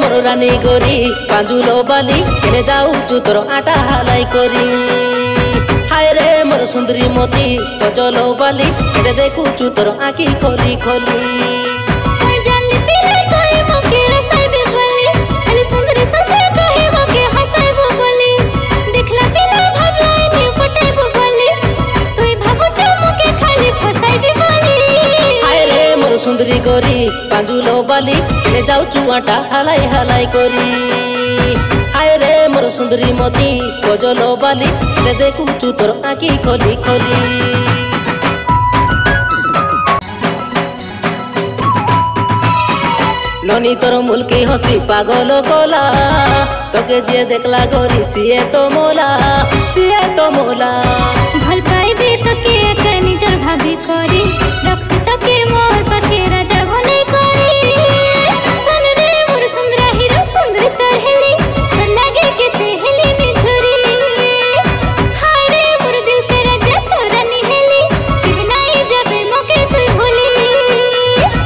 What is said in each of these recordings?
मोर रानी गोरी पांजुलो बाली केने जाऊचु तोर आटा हालाई करी। हाय रे मोर सुंदरी मोती कजलो बाली केने देखुचु तोर आँखी खोली खोली। सुंदरी गोरी पांजुलो बाली केने जाऊचु आटा हालाई हालाई करी। हाय रे मोर सुंदरी मोती कजलो बाली केने देखुचु तोर आँखी खोली खोली। ननी तोर मुल्की हसी पागल कोला तोके जे देखला गोरी सीए तो मोला भल पाइबे तोके एका निजर भाभी करी रख तोके मोर पाखे राजा बने करी। सन रे मोर सुंदरा हीरो सुंदरी तोहेली तोर लागे केते हेली निझुरी। हाय रे मोर दिल पे राजा तोरा निहेली केबे नाई जाबे मोके तू भूली।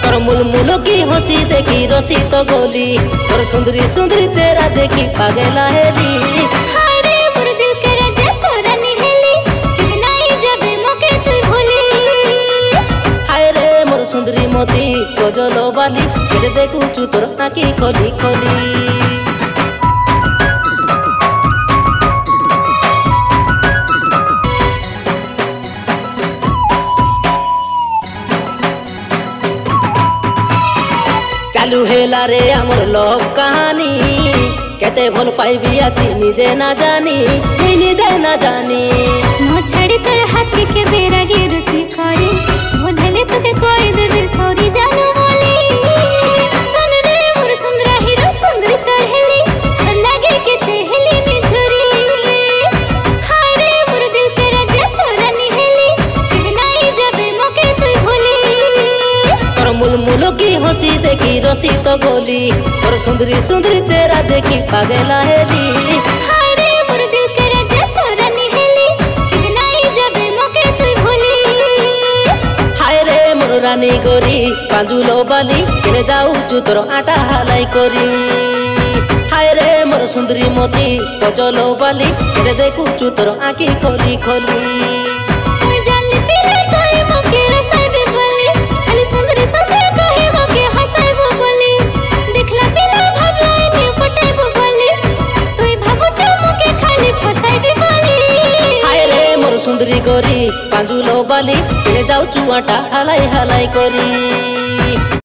तोर मुलमुलो की हंसी देखी रसी तो गोली तोर सुंदरी सुंदरी चेहरा देखी पागला हेली। सुंदरी मोती कजलो बाली केने देखुचु तोर आँखी खोली खोली। चालू हेला रे आमर लव कहानी केते भल पाइबी आछि निजे ना जानी मो छाड़ी तोर हाथ के बेरा गिरसी करी भोले तोके कोई देबे सॉरी जानू बोली। सन रे मोर सुंदरा हीरो सुंदरी तोहेली तोर लागे केते हेली निझुरी। हाय रे मोर दिल पे राजा तोरा निहेली केबे नाई जाबे मोके तू भूली। तोर मुलमुलो की हंसी देखी रसी तो गोली तोर सुंदरी सुंदरी चेहरा देखी पागला हेली। हाय रे मोर दिल पे राजा तोरा निहेली केबे नाई जाबे मोके तू भूली। हाय रे मोर रानी गोरी पांजुलो बाली केने जाऊचु तोर आटा हालाई करी। हाय रे मोर सुंदरी मोती कजलो बाली केने देखुचु तोर आँखी खोली खोली। सुंदरी गोरी पांजुलो बाली केने जाऊचु आटा हालाई हालाई करी।